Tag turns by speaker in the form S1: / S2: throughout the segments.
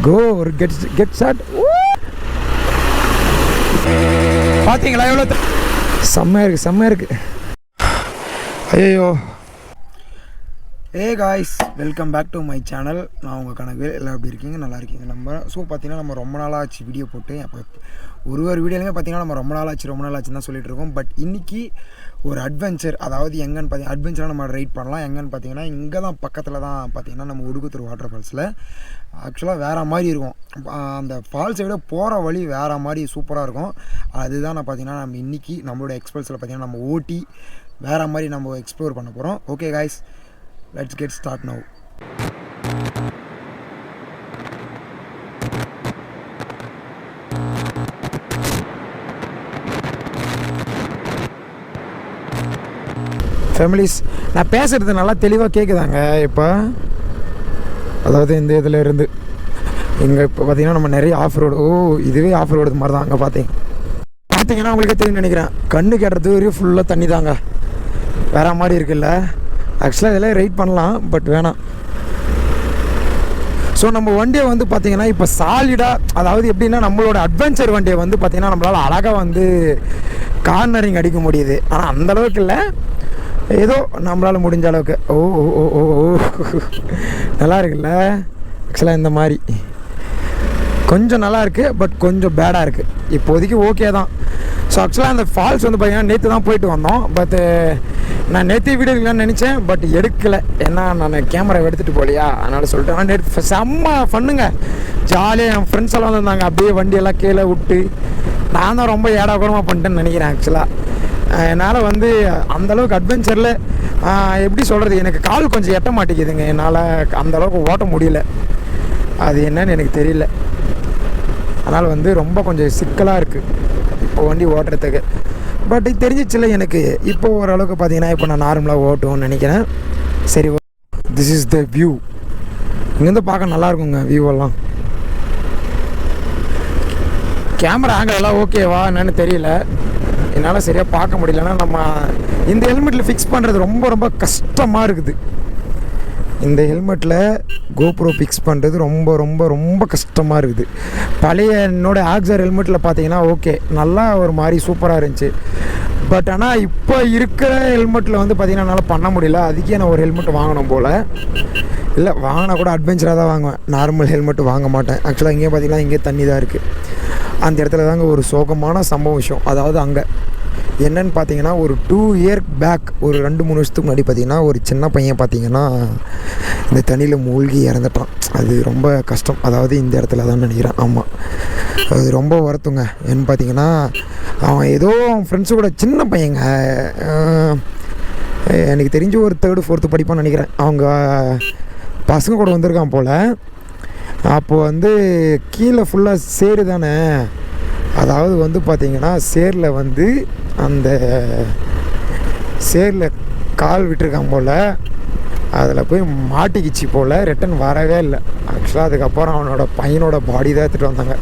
S1: கோ ஒரு get shot. பார்த்தீங்களா எவ்வளோ செம்மையாக இருக்குது. ஐயோ. Guys, welcome back to my channel. நான் உங்கள் கணக்கு எல்லாம் எப்படி இருக்கீங்க? நல்லா இருக்கீங்க நம்ம. ஸோ பார்த்தீங்கன்னா நம்ம ரொம்ப நாளாச்சு வீடியோ போட்டு. அப்போ ஒரு வீடியோலையுமே பார்த்தீங்கன்னா நம்ம ரொம்ப நாளாச்சுன்னு தான் சொல்லிட்டு இருக்கோம். பட் இன்றைக்கி ஒரு அட்வென்ச்சர், அதாவது எங்கன்னு பார்த்தீங்கன்னா அட்வென்ச்சராக நம்ம ரைட் பண்ணலாம். எங்கன்னு பார்த்தீங்கன்னா இங்கே தான் பக்கத்தில் தான் பார்த்தீங்கன்னா நம்ம ஒடுக்குத்தூர் வாட்டர் ஃபால்ஸில். ஆக்சுவலாக வேறு மாதிரி இருக்கும். அந்த ஃபால்ஸை விட போகிற வழி வேறு மாதிரி சூப்பராக இருக்கும். அதுதான் நான் பார்த்தீங்கன்னா நம்ம இன்றைக்கி நம்மளோட எக்ஸ்பல்ஸில் பார்த்தீங்கன்னா நம்ம ஓட்டி வேறு மாதிரி நம்ம எக்ஸ்ப்ளோர் பண்ண போகிறோம். Okay guys, let's get start now. Families, நான் பேசுகிறது நல்லா தெளிவாக கேட்குதாங்க இப்போ? அதாவது இந்த இதில் இருந்து இங்கே இப்போ பார்த்தீங்கன்னா நம்ம நிறைய ஆஃப் ரோடு. இதுவே ஆஃப் ரோடு மாதிரி தான். அங்கே பார்த்தீங்கன்னா உங்களுக்கே தெரியும் நினைக்கிறேன். கண்ணு கேட்டுறது வரையும் ஃபுல்லாக தண்ணி தாங்க. வேற மாதிரி இருக்குல்ல. ஆக்சுவலாக இதெல்லாம் ரைட் பண்ணலாம், பட் வேணாம். ஸோ நம்ம வண்டியை வந்து பார்த்திங்கன்னா இப்போ சாலிடாக, அதாவது எப்படின்னா நம்மளோட அட்வென்ச்சர் வண்டியை வந்து பார்த்திங்கன்னா நம்மளால் அழகாக வந்து கார்னரிங் அடிக்க முடியுது. ஆனால் அந்தளவுக்கு இல்லை, ஏதோ நம்மளால் முடிஞ்ச அளவுக்கு. ஓ ஓ ஓ ஓ நல்லா இருக்குல்ல. ஆக்சுவலாக இந்த மாதிரி கொஞ்சம் நல்லா இருக்குது, பட் கொஞ்சம் பேடாக இருக்குது. இப்போதைக்கு ஓகே தான். ஸோ ஆக்சுவலாக அந்த ஃபால்ஸ் வந்து பார்த்திங்கன்னா நேற்று தான் போயிட்டு வந்தோம். பட்டு நான் நேற்று வீடியோ எடுக்கலான்னு நினச்சேன், பட் எடுக்கலை. ஏன்னா நான் கேமரா எடுத்துகிட்டு போகலையா, அதனால் சொல்லிட்டு. ஆனால் நேற்று செம்ம பண்ணுங்க, ஜாலியாக என் ஃப்ரெண்ட்ஸ் எல்லாம் வந்திருந்தாங்க. அப்படியே வண்டியெல்லாம் கீழே விட்டு நான் தான் ரொம்ப ஏடாகூடமாக பண்ணிட்டேன்னு நினைக்கிறேன். ஆக்சுவலாக என்னால் வந்து அந்தளவுக்கு அட்வென்ச்சரில் எப்படி சொல்கிறது, எனக்கு கால் கொஞ்சம் எட்ட மாட்டேங்குதுங்க. என்னால் அந்தளவுக்கு ஓட்ட முடியல. அது என்னன்னு எனக்கு தெரியல. அதனால் வந்து ரொம்ப கொஞ்சம் சிக்கலாக இருக்குது இப்போ வண்டி ஓட்டுறதுக்கு. பட் தெரிஞ்சிச்சில்ல எனக்கு. இப்போ ஓரளவுக்கு பார்த்தீங்கன்னா இப்போ நான் நார்மலாக ஓட்டுவோம்னு நினைக்கிறேன். சரி, திஸ் இஸ் த வியூ. இங்கேருந்து பார்க்க நல்லாயிருக்குங்க வியூவெல்லாம். கேமரா ஆங்கிள் எல்லாம் ஓகேவா என்னன்னு தெரியல, என்னால் சரியாக பார்க்க முடியலன்னா. நம்ம இந்த ஹெல்மெட்டில் ஃபிக்ஸ் பண்ணுறது ரொம்ப ரொம்ப கஷ்டமாக இருக்குது. இந்த ஹெல்மெட்டில் கோப்ரோ ஃபிக்ஸ் பண்ணுறது ரொம்ப ரொம்ப ரொம்ப கஷ்டமாக இருக்குது. பழைய என்னோட ஆக்ஸர் ஹெல்மெட்டில் பார்த்தீங்கன்னா ஓகே, நல்லா ஒரு மாதிரி சூப்பராக இருந்துச்சு. பட் ஆனால் இப்போ இருக்கிற ஹெல்மெட்டில் வந்து பார்த்திங்கன்னா என்னால் பண்ண முடியல. அதுக்கே நான் ஒரு ஹெல்மெட் வாங்கணும் போல். இல்லை, வாங்கினா கூட அட்வென்ச்சராக தான் வாங்குவேன், நார்மல் ஹெல்மெட் வாங்க மாட்டேன். ஆக்சுவலாக இங்கே பார்த்திங்கன்னா இங்கே தண்ணி தான் இருக்குது. அந்த இடத்துல தாங்க ஒரு சோகமான சம்பவம் விஷயம். அதாவது அங்கே என்னன்னு பார்த்தீங்கன்னா ஒரு 2 இயர் பேக், ஒரு 2-3 வருஷத்துக்கு முன்னாடி பார்த்தீங்கன்னா ஒரு சின்ன பையன் பார்த்தீங்கன்னா இந்த தண்ணியில் மூழ்கி இறந்துட்டான். அது ரொம்ப கஷ்டம். அதாவது இந்த இடத்துல தான் நினைக்கிறேன். ஆமாம், அது ரொம்ப வருத்தங்க. என்னன்னு பார்த்தீங்கன்னா அவன் ஏதோ அவன் ஃப்ரெண்ட்ஸு கூட, சின்ன பையங்க, எனக்கு தெரிஞ்சு ஒரு 3rd 4th படிப்பான்னு நினைக்கிறேன். அவங்க பசங்க கூட வந்திருக்கான் போல். அப்போது வந்து கீழே ஃபுல்லாக சேரு தானே. அதாவது வந்து பார்த்திங்கன்னா சேரில் வந்து அந்த சேரில் கால் விட்டுருக்கான் போல். அதில் போய் மாட்டிக்கிச்சு போல். ரிட்டன் வரவே இல்லை. ஆக்சுவலாக அதுக்கப்புறம் அவனோட பையனோட பாடி தான் எடுத்துகிட்டு வந்தாங்க.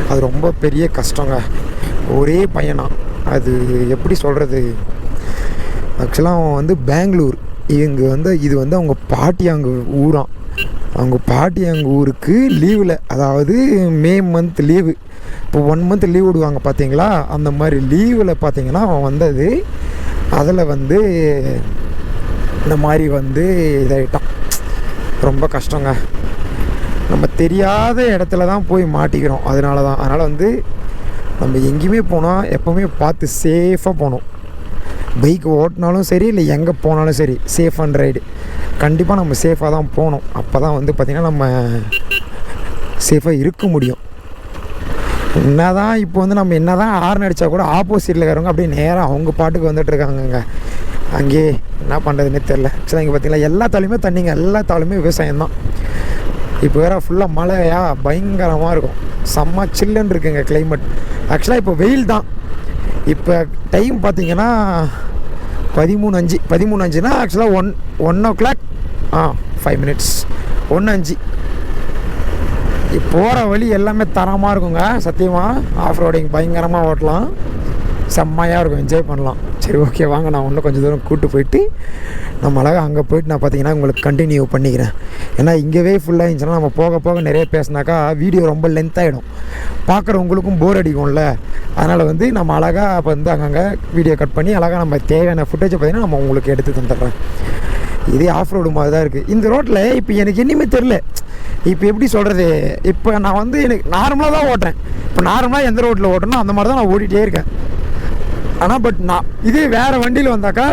S1: அது ரொம்ப பெரிய கஷ்டங்க. ஒரே பையனா, அது எப்படி சொல்கிறது. ஆக்சுவலாக அவன் வந்து பெங்களூர். இங்கே வந்து இது வந்து அவங்க பாட்டி அங்கே ஊரான். அவங்க பாட்டி அங்கே ஊருக்கு லீவில், அதாவது மே மந்த் லீவு. இப்போ 1 மந்த் லீவ் விடுவாங்க பார்த்தீங்களா, அந்த மாதிரி லீவில் பார்த்தீங்கன்னா அவன் வந்தது. அதில் வந்து இந்த மாதிரி வந்து இதாகிட்டான். ரொம்ப கஷ்டங்க. நம்ம தெரியாத இடத்துல தான் போய் மாட்டிக்கிறோம். அதனால் வந்து நம்ம எங்கேயுமே போனால் எப்போவுமே பார்த்து சேஃபாக போகணும். பைக் ஓட்டினாலும் சரி, இல்லை எங்கே போனாலும் சரி, சேஃப் அண்ட் ரைடு. கண்டிப்பாக நம்ம சேஃபாக தான் போகணும். அப்போ தான் வந்து பார்த்திங்கன்னா நம்ம சேஃபாக இருக்க முடியும். என்ன தான் இப்போ வந்து நம்ம என்ன தான் ஹார்ன் அடித்தா கூட ஆப்போசிட்டில் இருக்கிறவங்க அப்படியே நேராக அவங்க பாட்டுக்கு வந்துட்டுருக்காங்கங்க. அங்கேயே என்ன பண்ணுறதுன்னே தெரில. ஆக்சுவலாக இங்கே பார்த்திங்கன்னா எல்லா தாலையுமே தண்ணிங்க, எல்லா தாலுமே விவசாயம் தான். இப்போ வேறு ஃபுல்லாக மழையா பயங்கரமாக இருக்கும். செம்ம சில்லுன்னு இருக்குங்க கிளைமேட். ஆக்சுவலாக இப்போ வெயில் தான். இப்போ டைம் பார்த்திங்கன்னா 13:05 ஆக்சுவலாக 1 o'clock 5 minutes 1:05. போகிற வழி எல்லாமே தரமாக இருக்குங்க. சத்தியமாக ஆஃப் ரோடிங் பயங்கரமாக ஓட்டலாம், செம்மையாக இருக்கும், என்ஜாய் பண்ணலாம். சரி, ஓகே, வாங்க நான் இன்னும் கொஞ்சம் தூரம் கூப்பிட்டு போயிட்டு நம்ம அழகாக அங்கே போயிட்டு நான் பார்த்தீங்கன்னா உங்களுக்கு கண்டினியூ பண்ணிக்கிறேன். ஏன்னா இங்கேவே ஃபுல்லாக இருந்துச்சுன்னா நம்ம போக போக நிறைய பேசினாக்கா வீடியோ ரொம்ப லென்த் ஆகிடும், பார்க்குறவங்களுக்கும் போர் அடிக்கும்ல. அதனால் வந்து நம்ம அழகாக அப்போ வந்து அங்கங்கே வீடியோ கட் பண்ணி அழகாக நம்ம தேவையான ஃபுட்டேஜை பார்த்திங்கன்னா நம்ம உங்களுக்கு எடுத்து தந்துடுறேன். இதே ஆஃப் ரோடு மாதிரி தான் இருக்குது இந்த ரோட்டில். இப்போ எனக்கு இனிமே தெரில, இப்போ எப்படி சொல்கிறது, இப்போ நான் வந்து எனக்கு நார்மலாக தான் ஓட்டுறேன். இப்போ நார்மலாக எந்த ரோட்டில் ஓட்டணும் அந்த மாதிரி தான் நான் ஓடிட்டே இருக்கேன். ஆனால் பட் நான் இதே வேறு வண்டியில் வந்தாக்கா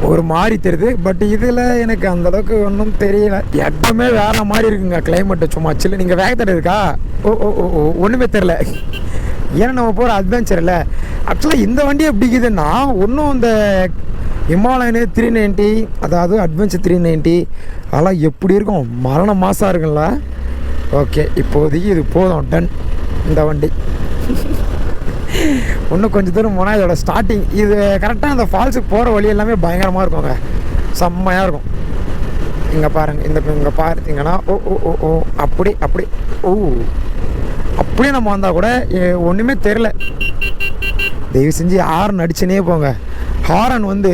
S1: ஒரு மாதிரி தெரியுது. பட் இதில் எனக்கு அந்தளவுக்கு ஒன்றும் தெரியல. எப்பவுமே வேறு மாதிரி இருக்குங்க கிளைமேட்டு. சும்மா சில்லு. நீங்கள் வேகத்தடை இருக்கா? ஓ ஓ ஓ ஓ ஒன்றுமே தெரில. ஏன்னா நம்ம போகிற அட்வென்ச்சர் இல்லை. ஆக்சுவலாக இந்த வண்டி எப்படி இருக்குதுன்னா, ஒன்றும் இந்த ஹிமாலயனு 390, அதாவது அட்வென்ச்சர் 390 அதெல்லாம் எப்படி இருக்கும், மரண மாதம் இருக்குங்கள. ஓகே, இப்போதைக்கு இது போதும், டன். இந்த வண்டி இன்னும் கொஞ்சம் தூரம் போனால் இதோட ஸ்டார்டிங். இது கரெக்டாக அந்த ஃபால்ஸுக்கு போகிற வழி எல்லாமே பயங்கரமாக இருக்குங்க, செம்மையாக இருக்கும். இங்கே பாருங்கள், இங்கே பார்த்தீங்கன்னா ஓ ஓ ஓ ஓ அப்படி அப்படி ஓ அப்படியே நம்ம வந்தால் கூட ஒன்றுமே தெரில. தயவு செஞ்சு ஹாரன் அடிச்சுனே போங்க. ஹாரன் வந்து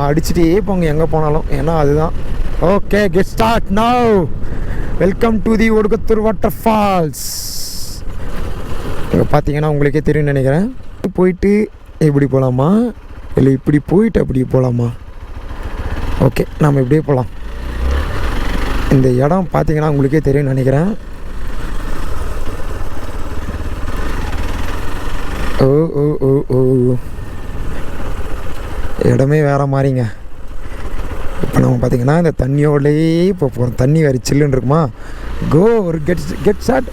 S1: அடிச்சுட்டே போங்க எங்கே போனாலும், ஏன்னா அதுதான். Okay, get start now. Welcome to the Odukkathur water falls. இங்கே பார்த்தீங்கன்னா உங்களுக்கே தெரியும்னு நினைக்கிறேன். போயிட்டு இப்படி போகலாமா இல்லை இப்படி போயிட்டு அப்படி போகலாமா? ஓகே, நம்ம இப்படியே போகலாம். இந்த இடம் பார்த்தீங்கன்னா உங்களுக்கே தெரியும்னு நினைக்கிறேன். ஓ ஓ ஓ ஓ இடமே வேறு மாதிரிங்க. இப்போ நம்ம பார்த்திங்கன்னா இந்த தண்ணியோடலேயே இப்போ போகிறோம். தண்ணி வேறு சில்லுன்னு இருக்குமா. கோ ஒரு கெட் ஷாட்.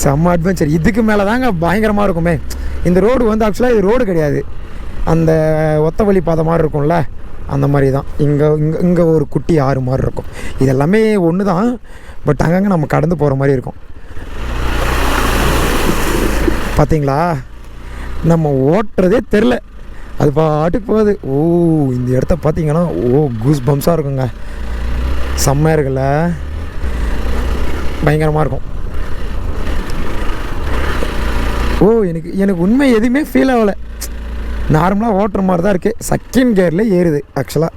S1: செம்ம அட்வென்ச்சர். இதுக்கு மேலே தாங்க பயங்கரமாக இருக்குமே. இந்த ரோடு வந்து ஆக்சுவலாக இது ரோடு கிடையாது, அந்த ஒத்த வழி பாதை மாதிரி இருக்கும்ல, அந்த மாதிரி தான். இங்கே ஒரு குட்டி ஆறு மாதிரி இருக்கும். இது எல்லாமே ஒன்று தான், பட் அங்கங்கே நம்ம கடந்து போகிற மாதிரி இருக்கும். பார்த்தீங்களா, நம்ம ஓட்டுறதே தெரில, அது பாட்டுக்கு போகுது. ஓ, இந்த இடத்த பார்த்தீங்கன்னா ஓ கூஸ் பம்ஸாக இருக்குங்க, செம்மையாக இருக்குல்ல, பயங்கரமாக இருக்கும். ஓ, எனக்கு உண்மை எதுவுமே ஃபீல் ஆகலை, நார்மலாக ஓட்டுற மாதிரி தான் இருக்குது. செகண்ட் கியரில் ஏறுது. ஆக்சுவலாக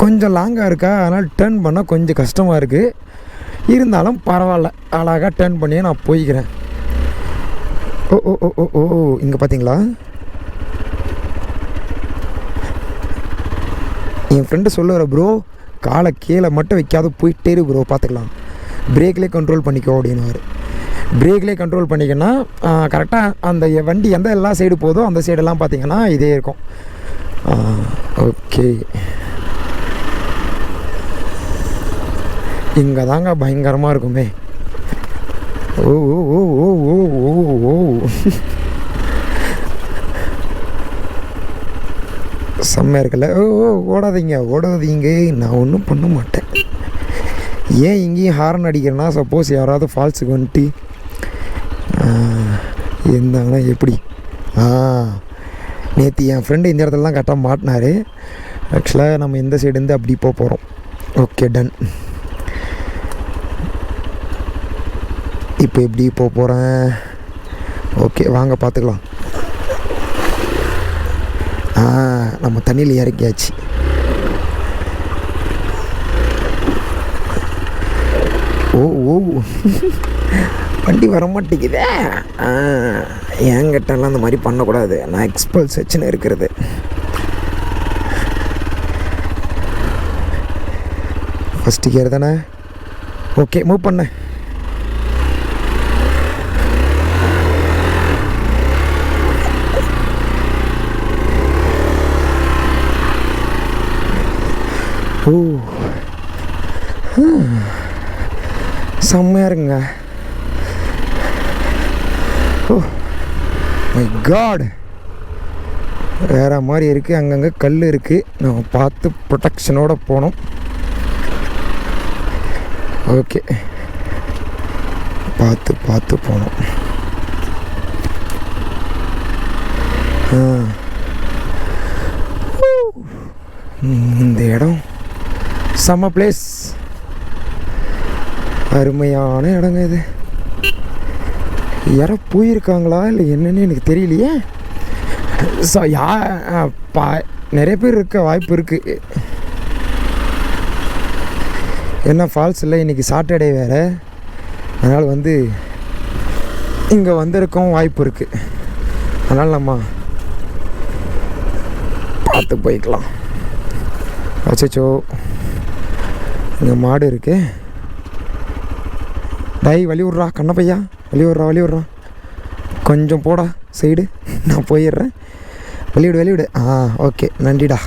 S1: கொஞ்சம் லாங்காக இருக்கா, அதனால் டேர்ன் பண்ணால் கொஞ்சம் கஷ்டமாக இருக்குது. இருந்தாலும் பரவாயில்ல, அழகாக டேர்ன் பண்ணியே நான் போய்க்கிறேன். ஓ ஓ ஓ ஓ ஓ இங்கே பார்த்தீங்களா, என் ஃப்ரெண்டு சொல்லுற ப்ரோ, காலை கீழே மட்டும் வைக்காத போயிட்டே இரு ப்ரோ, பார்த்துக்கலாம், பிரேக்லேயே கண்ட்ரோல் பண்ணிக்கோ அப்படின்னுவார். பிரேக்லேயே கண்ட்ரோல் பண்ணிக்கன்னா கரெக்டாக அந்த வண்டி எந்த எல்லா சைடு போதோ அந்த சைடெல்லாம் பார்த்தீங்கன்னா இதே இருக்கும். ஓகே, இங்கே தாங்க பயங்கரமாக இருக்குமே. ஓ ஓ ஓ ஓ ஓ ஓ ஓ செம்மையாக இருக்குல்ல. ஓ ஓ ஓடாதீங்க, நான் ஒன்றும் பண்ண மாட்டேன். ஏன் இங்கேயும் ஹார்ன் அடிக்கிறேன்னா, சப்போஸ் யாராவது ஃபால்ஸுக்கு வந்துட்டு இருந்தாங்கன்னா எப்படி. நேற்று என் ஃப்ரெண்டு இந்த இடத்துலலாம் கரெக்டாக மாட்டினார். ஆக்சுவலாக நம்ம இந்த சைடுலேருந்து அப்படி போக போகிறோம். Okay, done. இப்போ எப்படி போக போகிறேன்? ஓகே, வாங்க பார்த்துக்கலாம். நம்ம தண்ணியில் இறக்கியாச்சு. ஓ ஓ வண்டி வர மாட்டேங்குதே. என்கிட்டலாம் அந்த மாதிரி பண்ணக்கூடாது, நான் எக்ஸ்பல்ஸ் வச்சுன்னு இருக்கிறது. ஃபஸ்ட்டு கியர் தானே. ஓகே, மூவ் பண்ண. ஓ, செம்மையாக இருக்குங்க. ஓ மை காட், வேறு மாதிரி இருக்குது. அங்கங்கே கல் இருக்குது, நம்ம பார்த்து ப்ரொடெக்ஷனோடு போகணும். ஓகே, பார்த்து போகணும். இந்த இடம் செம்ம பிளேஸ், அருமையான இடங்க இது. யாரோ போயிருக்காங்களா இல்லை என்னன்னு எனக்கு தெரியலையே. ஸோ நிறைய பேர் இருக்க வாய்ப்பு இருக்குது. என்ன ஃபால்ஸ் இல்லை, இன்றைக்கி சாட்டர்டே வேறு, அதனால் வந்து இங்கே வந்திருக்கவும் வாய்ப்பு இருக்குது. அதனால் நம்ம பார்த்து போய்க்கலாம். அச்சோ, இங்கே மாடு இருக்கு. வழி விட்றா கண்ணப்பையா, வழி விட்றா கொஞ்சம் போடா சைடு, நான் போயிடுறேன். வழி விடு. ஓகே, நன்றிடா.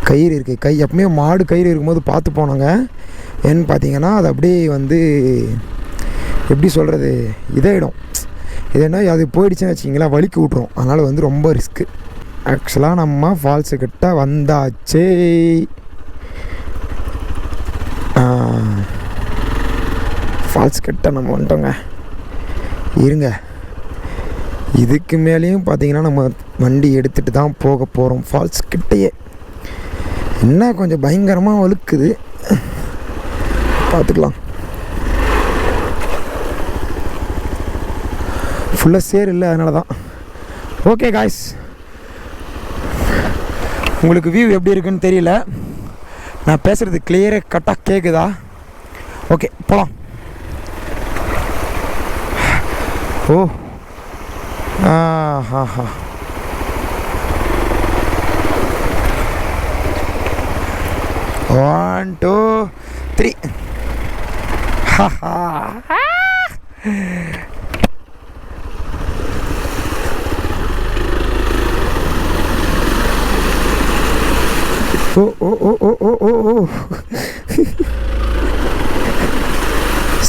S1: கயிறு இருக்குது, எப்பவுமே மாடு கயிறு இருக்கும்போது பார்த்து போனாங்க. ஏன்னு பார்த்தீங்கன்னா அது அப்படியே வந்து எப்படி சொல்கிறது, இதாகிடும். இதுனா அது போயிடுச்சுன்னு வச்சிங்களா வலிக்கு விட்ரும். அதனால் வந்து ரொம்ப ரிஸ்க்கு. ஆக்சுவலாக நம்ம ஃபால்ஸுக்கிட்ட வந்தாச்சு. ஃபால்ஸ் கிட்ட நம்ம வந்துட்டோங்க. இருங்க, இதுக்கு மேலேயும் பார்த்தீங்கன்னா நம்ம வண்டி எடுத்துகிட்டு தான் போக போகிறோம் ஃபால்ஸ் கிட்டையே. என்ன கொஞ்சம் பயங்கரமாக வழுக்குது, பார்த்துக்கலாம். ஃபுல்லாக சேர் இல்லை, அதனால தான். ஓகே காய்ஸ், உங்களுக்கு வியூ எப்படி இருக்குன்னு தெரியல, நான் பேசுகிறது கிளியராக கட்டாக கேட்குதா? ஓகே, போகலாம். ஓ 1 2 3 ஓ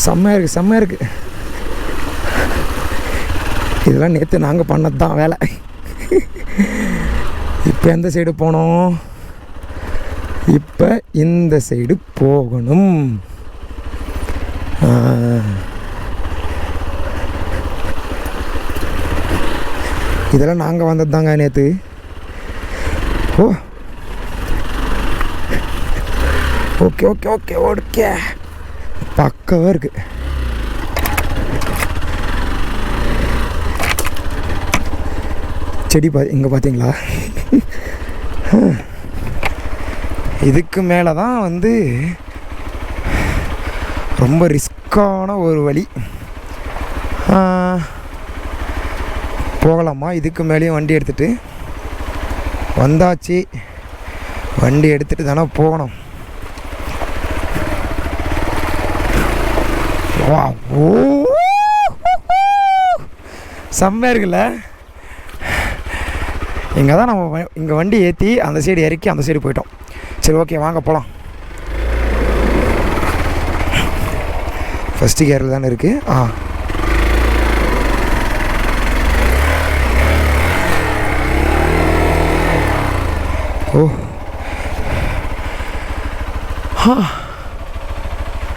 S1: செம்மையாக இருக்கு. இதெல்லாம் நேற்று நாங்கள் பண்ணது தான் வேலை. இப்போ எந்த சைடு போனோம்? இப்போ இந்த சைடு போகணும். இதெல்லாம் நாங்கள் வந்தது தாங்க நேற்று. ஓ ஓகே பக்கவாக இருக்குது. செடி இங்கே பார்த்தீங்களா? இதுக்கு மேலே தான் வந்து ரொம்ப ரிஸ்க்கான ஒரு வழி. போகலாமா? இதுக்கு மேலேயும் வண்டி எடுத்துகிட்டு வந்தாச்சு. வண்டி எடுத்துகிட்டு தானே போகணும். செம்மையாக இருக்குல்ல? இங்கே தான் நம்ம இங்கே வண்டி ஏற்றி அந்த சைடு இறக்கி அந்த சைடு போயிட்டோம். சரி, ஓகே, வாங்க போகலாம். ஃபஸ்ட்டு கியரில் தானே இருக்குது.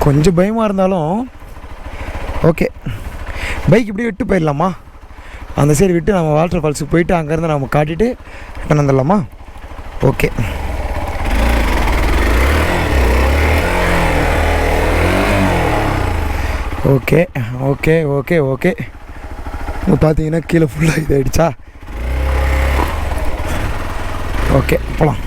S1: கொஞ்சம் பயமாக இருந்தாலும் ஓகே. பைக் இப்படி விட்டு போயிடலாமா? அந்த சைடு விட்டு நம்ம வாட்டர் ஃபால்ஸுக்கு போயிட்டு அங்கேருந்து நம்ம காட்டிட்டு ரிட்டன் வந்துடலாமா? Okay. Okay okay okay okay பார்த்தீங்கன்னா கீழே ஃபுல்லாக இதாகிடுச்சா? ஓகே, போகலாம்.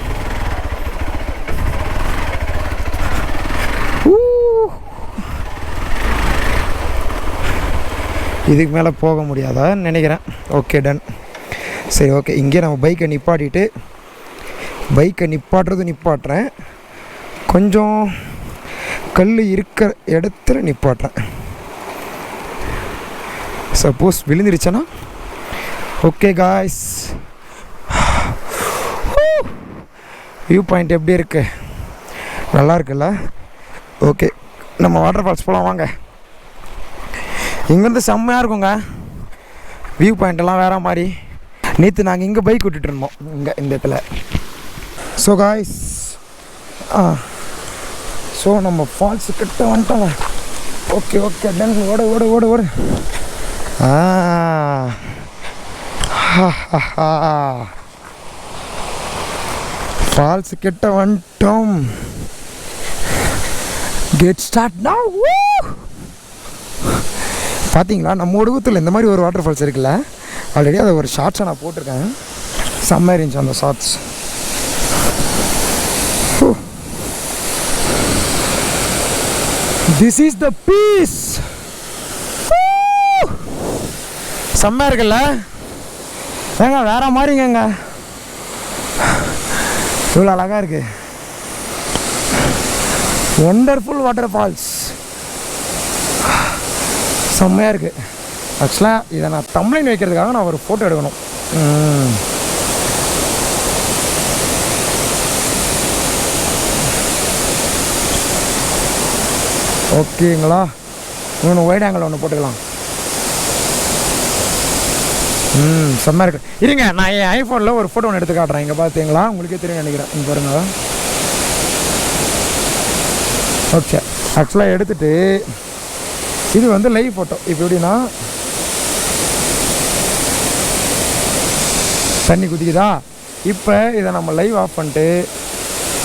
S1: இதுக்கு மேலே போக முடியாதான்னு நினைக்கிறேன். Okay, done. சரி, ஓகே. இங்கே நம்ம பைக்கை நிப்பாட்டுறேன். கொஞ்சம் கல் இருக்கிற இடத்துல நிப்பாட்டுறேன். சப்போஸ் விழுந்துருச்சேன்னா ஓகே காய்ஸ். வியூ பாயிண்ட் எப்படி இருக்குது? நல்லா இருக்குல்ல? ஓகே, நம்ம வாட்டர் ஃபால்ஸ் போகலாம் வாங்க. இங்கேருந்து செம்மையாக இருக்குங்க வியூ பாயிண்டெல்லாம் வேறு மாதிரி. நேற்று நாங்கள் இங்கே பைக் விட்டுட்டு இருந்தோம் இங்கே இந்த இடத்துல. ஸோ காய்ஸ், ஸோ நம்ம ஃபால்ஸு கிட்ட வந்துட்டோங்க. Okay done. ஓடு. ஃபால்ஸு கிட்ட வந்துட்டோம். Get start now. பார்த்தீங்களா, நம்ம உலகத்தில் இந்த மாதிரி ஒரு வாட்டர் ஃபால்ஸ் இருக்குல்ல, ஆல்ரெடி அதை ஒரு ஷார்ட்ஸை நான் போட்டிருக்கேன், செம்ம இருந்துச்சு அந்த shorts. This is the piece. செம்ம இருக்குல்ல ஏங்க, வேற மாதிரிங்க, இவ்வளோ அழகாக இருக்கு. ஒண்டர்ஃபுல் வாட்டர் ஃபால்ஸ், செம்மையாக இருக்குது. ஆக்சுவலாக இதை நான் தம்ப்லைன் வைக்கிறதுக்காக நான் ஒரு ஃபோட்டோ எடுக்கணும். ஓகேங்களா, இன்னொன்று ஒயிட் ஆங்கிள் ஒன்று போட்டுக்கலாம். செம்மையாக இருக்கு. இருங்க, நான் என் ஐஃபோனில் ஒரு ஃபோட்டோ ஒன்று எடுத்து காட்டுறேன். இங்கே பார்த்தீங்களா, உங்களுக்கே தெரியும் நினைக்கிறேன். இங்கே பாருங்க. ஓகே, ஆக்சுவலாக எடுத்துகிட்டு இது வந்து லைவ் ஃபோட்டோ. இப்போ எப்படின்னா தண்ணி குதிக்குதா, இப்போ இதை நம்ம லைவ் ஆஃப் பண்ணிட்டு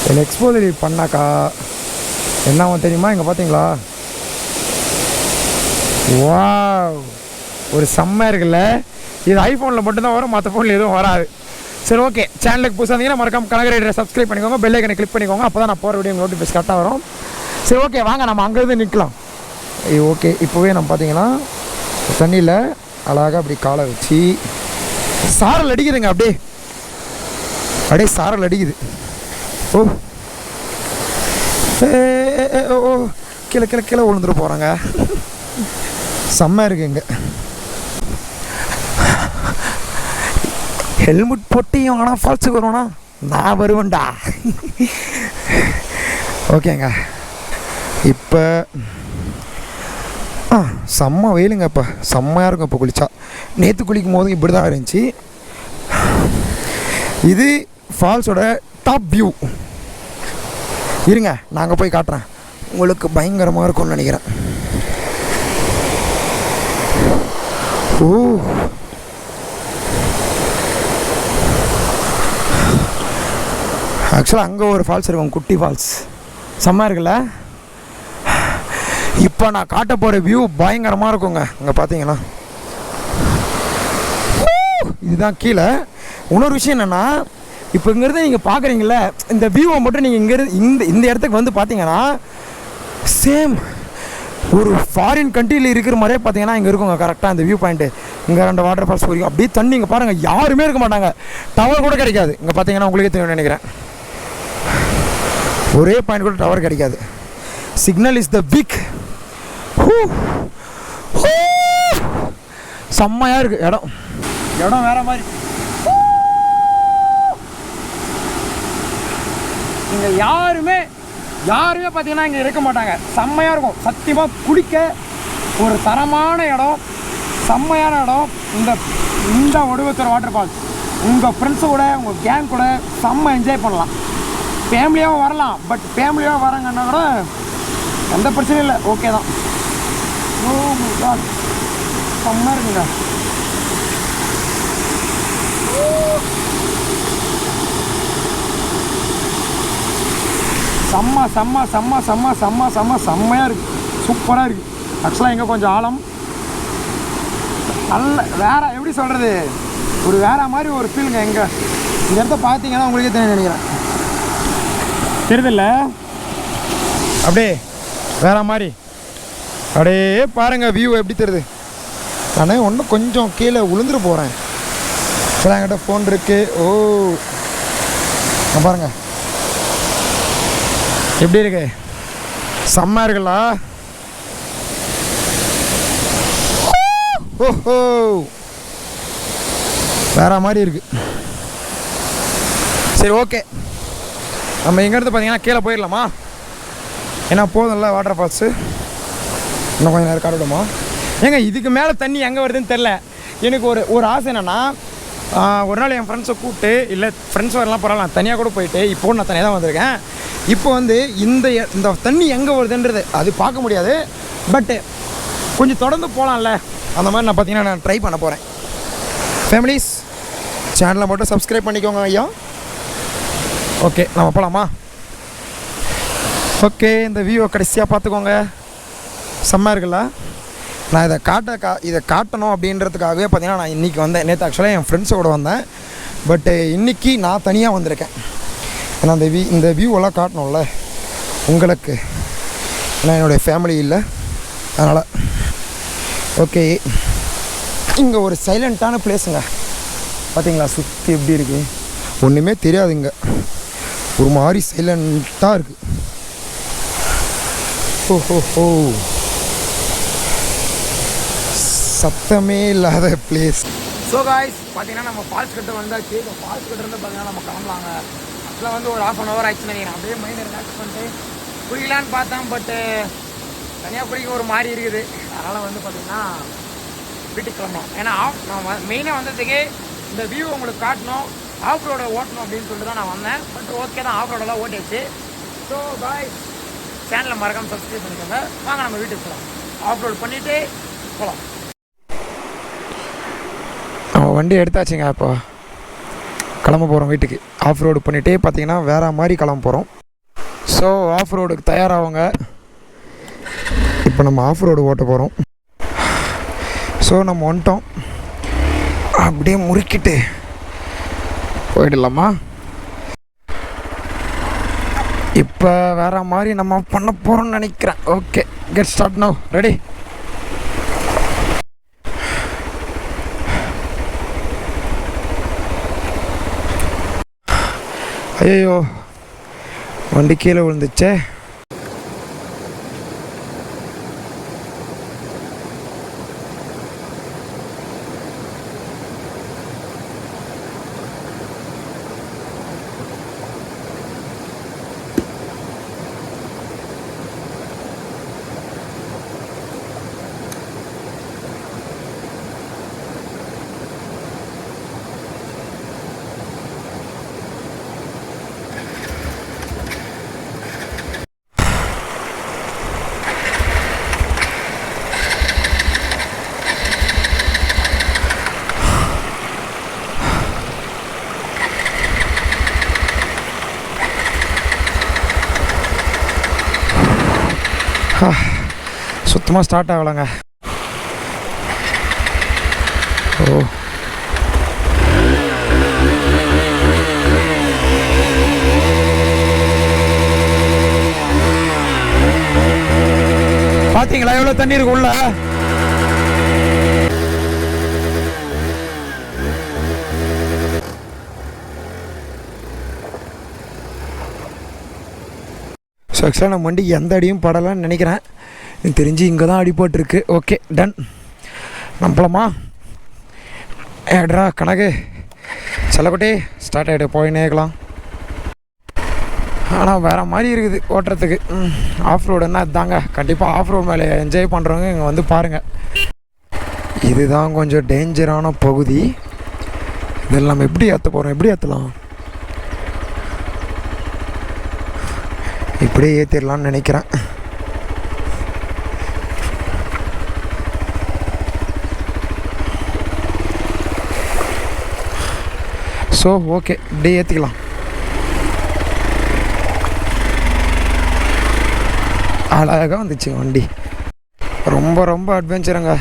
S1: இதில் எக்ஸ்போசர் பண்ணாக்கா என்ன ஆகும் தெரியுமா? இங்கே பார்த்தீங்களா, வாவ், ஒரு செம்மையாக இருக்குல்ல. இது ஐஃபோனில் மட்டும்தான் வரும், மற்ற ஃபோனில் எதுவும் வராது. சரி, ஓகே. சேனலுக்கு புதுசாக இருந்தீங்கன்னா மறக்காம கனக ரைடரை சப்ஸ்கிரைப் பண்ணிக்கோங்க, பெல் ஐக்கனை கிளிக் பண்ணிக்கோங்க. அப்போ தான் நான் போகிற வீடியோ நோட்டிஃபிகேஷன் கரெக்டாக வரும். சரி, ஓகே, வாங்க நம்ம அங்கேருந்து நிற்கலாம். ஓகே, இப்போவே நம்ம பார்த்தீங்கன்னா தண்ணியில் அழகாக அப்படி காலை வச்சு சாரல் அடிக்குதுங்க, அப்படியே சாரல் அடிக்குது. ஓ ஓ, கீழே கீழே கீழே விழுந்துட்டு போகிறாங்க. செம்மையாக இருக்குங்க. ஹெல்மெட் போட்டியும் ஆனால் ஃபால்ஸுக்கு வருவோண்ணா, நான் வருவேன்டா. ஓகேங்க, இப்போ செம்ம வெயிலுங்க. இப்போ செம்மையாக இருக்கும். இப்போ குளித்தா, நேற்று குளிக்கும் போது இப்படி தான் இருந்துச்சு. இது ஃபால்ஸோட டாப் வியூ. இருங்க, நாங்கள் போய் காட்டுறேன், உங்களுக்கு பயங்கரமாக இருக்கும்னு நினைக்கிறேன். ஓ, ஆக்சுவலாக அங்கே ஒரு ஃபால்ஸ் இருக்கும், குட்டி ஃபால்ஸ், செம்மையாக இருக்குல்ல. இப்போ நான் காட்ட போகிற வியூ பயங்கரமாக இருக்குங்க. இங்கே பார்த்தீங்கன்னா இதுதான் கீழே. இன்னொரு விஷயம் என்னென்னா, இப்போ இங்கேருந்து நீங்கள் பார்க்குறீங்கள, இந்த வியூவை மட்டும் நீங்கள் இங்கேருந்து இந்த இடத்துக்கு வந்து பார்த்தீங்கன்னா சேம் ஒரு ஃபாரின் கண்ட்ரியில் இருக்கிற மாதிரியே பார்த்தீங்கன்னா இங்கே இருக்குங்க கரெக்டாக இந்த வியூ பாயிண்ட்டு. இங்கே 2 வாட்டர் ஃபால்ஸ் வரைக்கும் அப்படியே தண்ணி. இங்கே பாருங்கள், யாருமே இருக்க மாட்டாங்க, டவர் கூட கிடைக்காது. இங்கே பார்த்தீங்கன்னா உங்களுக்கே தெரியும் நினைக்கிறேன், ஒரே பாயிண்ட் கூட டவர் கிடைக்காது. Signal is the week. செம்மையாக இருக்குது இடம் வேற மாதிரி. இங்கே யாருமே பார்த்தீங்கன்னா இங்கே இருக்க மாட்டாங்க. செம்மையாக இருக்கும் சத்தியமாக. குளிக்க ஒரு தரமான இடம், செம்மையான இடம். இந்த ஒடுவத்தூர் வாட்டர் ஃபால்ஸ் உங்கள் ஃப்ரெண்ட்ஸோட உங்கள் கேங் கூட செம்ம என்ஜாய் பண்ணலாம். ஃபேமிலியாகவும் வரலாம், பட் ஃபேமிலியாக வராங்கன்னா கூட எந்த பிரச்சனையும் இல்லை, ஓகே தான். ஓ மை காட், செம்ம இருக்குங்க. செம்மையாக இருக்குது, சூப்பராக இருக்குது. ஆக்சுவலாக இங்கே கொஞ்சம் ஆழம், நல்ல வேற எப்படி சொல்கிறது, ஒரு வேற மாதிரி ஒரு ஃபீலுங்க. எங்கே இந்த இடத்த பார்த்தீங்கன்னா உங்களுக்கே தெரியும் நினைக்கிறேன், தெரியுதில்ல, அப்படியே வேற மாதிரி. அப்படியே பாருங்கள் வியூ எப்படி தெரியுது. நான் ஒன்றும் கொஞ்சம் கீழே விழுந்துட்டு போகிறேன். இப்போ என்கிட்ட ஃபோன் இருக்குது. ஓ பாருங்கள் எப்படி இருக்கு, செம்ம இருக்குல்ல. ஓஹோ, வேற மாதிரி இருக்கு. சரி, ஓகே, நம்ம இங்கேருந்து பார்த்தீங்கன்னா கீழே போயிடலாமா? ஏன்னா போதும்ல வாட்டர் ஃபால்ஸு, இன்னும் கொஞ்சம் நேரம் காட்டுமா? ஏங்க இதுக்கு மேலே தண்ணி எங்கே வருதுன்னு தெரில. எனக்கு ஒரு ஆசை என்னென்னா, ஒரு நாள் என் ஃப்ரெண்ட்ஸை கூப்பிட்டு, இல்லை ஃப்ரெண்ட்ஸ் வரலாம் பரவாயில்ல, தனியாக கூட போயிட்டு, இப்போ நான் தனியாக தான் வந்திருக்கேன். இப்போ வந்து இந்த தண்ணி எங்கே வருதுன்றது அது பார்க்க முடியாது, பட்டு கொஞ்சம் தொடர்ந்து போகலாம்ல, அந்த மாதிரி நான் பார்த்தீங்கன்னா நான் ட்ரை பண்ண போகிறேன். ஃபேமிலிஸ், சேனலை மட்டும் சப்ஸ்கிரைப் பண்ணிக்கோங்க ஐயா. ஓகே, நம்ம போகலாமா? ஓகே, இந்த வியூவை கடைசியாக பார்த்துக்கோங்க, செம்ம இருக்குல்ல. நான் இதை காட்டணும் அப்படின்றதுக்காகவே பார்த்தீங்கன்னா நான் இன்றைக்கி வந்தேன். நேற்று ஆக்சுவலாக என் ஃப்ரெண்ட்ஸோடு வந்தேன். பட்டு இன்றைக்கி நான் தனியாக வந்திருக்கேன். ஏன்னா இந்த வியூவெல்லாம் காட்டணும்ல உங்களுக்கு. ஏன்னா என்னுடைய ஃபேமிலி இல்லை, அதனால். ஓகே, இங்கே ஒரு சைலண்ட்டான பிளேஸுங்க. பார்த்தீங்களா சுற்றி எப்படி இருக்குது? ஒன்றுமே தெரியாதுங்க, ஒரு மாதிரி சைலண்ட்டாக இருக்குது. ஓஹோ, சத்தமே இல்லாத பிளேஸ். ஸோ காய்ஸ், பார்த்தீங்கன்னா நம்ம ஃபால்ஸ் கிட்ட வந்தாச்சு. இப்போ ஃபால்ஸ் கிட்ட இருந்து பார்த்தீங்கன்னா நம்ம கிளம்பலாங்க. அதில் வந்து ஒரு 1/2 hour ஆச்சு நினைக்கிறேன். அப்படியே மைண்டை ரிலாக்ஸ் பண்ணிட்டு குளிக்கலான்னு பார்த்தேன். பட்டு தனியாக குளிக்க ஒரு மாதிரி இருக்குது. அதனால் வந்து பார்த்திங்கன்னா வீட்டுக்கு கிளம்பலாம். ஏன்னா நான் மெயினாக வந்ததுக்கு இந்த வியூ உங்களுக்கு காட்டணும், ஆஃப் ரோடை ஓட்டணும் அப்படின்னு சொல்லிட்டு தான் நான் வந்தேன். பட் ஓகே தான், ஆஃப் ரோடெல்லாம் ஓட்டியாச்சு. ஸோ காய்ஸ், சேனலை மறக்காமல் சப்ஸ்கிரைப் பண்ணிக்கோங்க. வாங்க நம்ம வீட்டுக்கு போகலாம். ஆஃப் ரோடு பண்ணிவிட்டு போகலாம். வண்டி எடுத்தாச்சுங்க. இப்போ கிளம்ப போகிறோம் வீட்டுக்கு. ஆஃப் ரோடு பண்ணிகிட்டே பார்த்தீங்கன்னா வேறு மாதிரி கிளம்ப போகிறோம். ஸோ ஆஃப் ரோடுக்கு தயாராகுங்க. இப்போ நம்ம ஆஃப் ரோடு ஓட்ட போகிறோம். ஸோ நம்ம வந்துட்டோம். அப்படியே முறுக்கிட்டு போயிடலாமா? இப்போ வேறு மாதிரி நம்ம பண்ண போகிறோம்னு நினைக்கிறேன். Okay, get start now. Ready? ஐயோ, வண்டி கீழே விழுந்துச்சே. சுத்தமாக ஸ்டார்ட் ஆகலைங்க. ஓ, பார்த்தீங்களா எவ்வளோ தண்ணி இருக்கு உள்ள? ஸோ ஆக்சுவலாக நம்ம வண்டிக்கு எந்த அடியும் படலான்னு நினைக்கிறேன். எனக்கு தெரிஞ்சு இங்கே தான் அடிபட்டுருக்கு. Okay, ton. நம்பலாமா? ஏட்ரா கணக்கு செல்லப்பட்டே ஸ்டார்ட் ஆகிட்டு போயினேக்கலாம். ஆனால் வேறு மாதிரி இருக்குது ஓட்டுறதுக்கு. ஆஃப் ரோடுன்னா இதுதாங்க. கண்டிப்பாக ஆஃப் ரோடு மேலே என்ஜாய் பண்ணுறவங்க இங்கே வந்து பாருங்கள். இதுதான் கொஞ்சம் டேஞ்சரான பகுதி. இதில் நம்ம எப்படி ஏற்ற போகிறோம்? எப்படி ஏற்றலாம்? இப்படியே ஏற்றிடலான்னு நினைக்கிறேன். ஸோ ஓகே, இப்படியே ஏற்றிக்கலாம். அழகாக வந்துச்சு வண்டி. ரொம்ப ரொம்ப அட்வென்ச்சருங்க.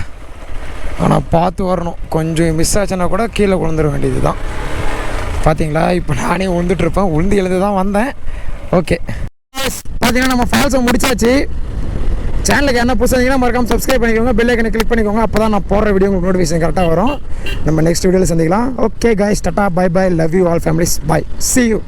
S1: ஆனால் பார்த்து வரணும். கொஞ்சம் மிஸ் ஆச்சுன்னா கூட கீழே விழுந்துட வேண்டியது தான். பார்த்தீங்களா, இப்போ நானே விழுந்துட்டுருப்பேன். விழுந்து எழுந்து தான் வந்தேன். ஓகே, பார்த்தீங்கன்னா நம்ம ஃபால்ஸை முடிச்சாச்சு. சேனலுக்கு என்ன புதுசாக மறக்காமல் சப்ஸ்கிரைப் பண்ணிக்கோங்க, பெல் ஐக்கனை கிளிக் பண்ணிக்கோங்க. அப்போ தான் நான் போடுற வீடியோ உங்களுக்கு நோட்டிஃபிகேஷன் கரெக்டாக வரும். நம்ம நெக்ஸ்ட் வீடியோவில் சந்திக்கலாம். ஓகே காய்ஸ், டாடா, bye bye, love you all families, bye, see you.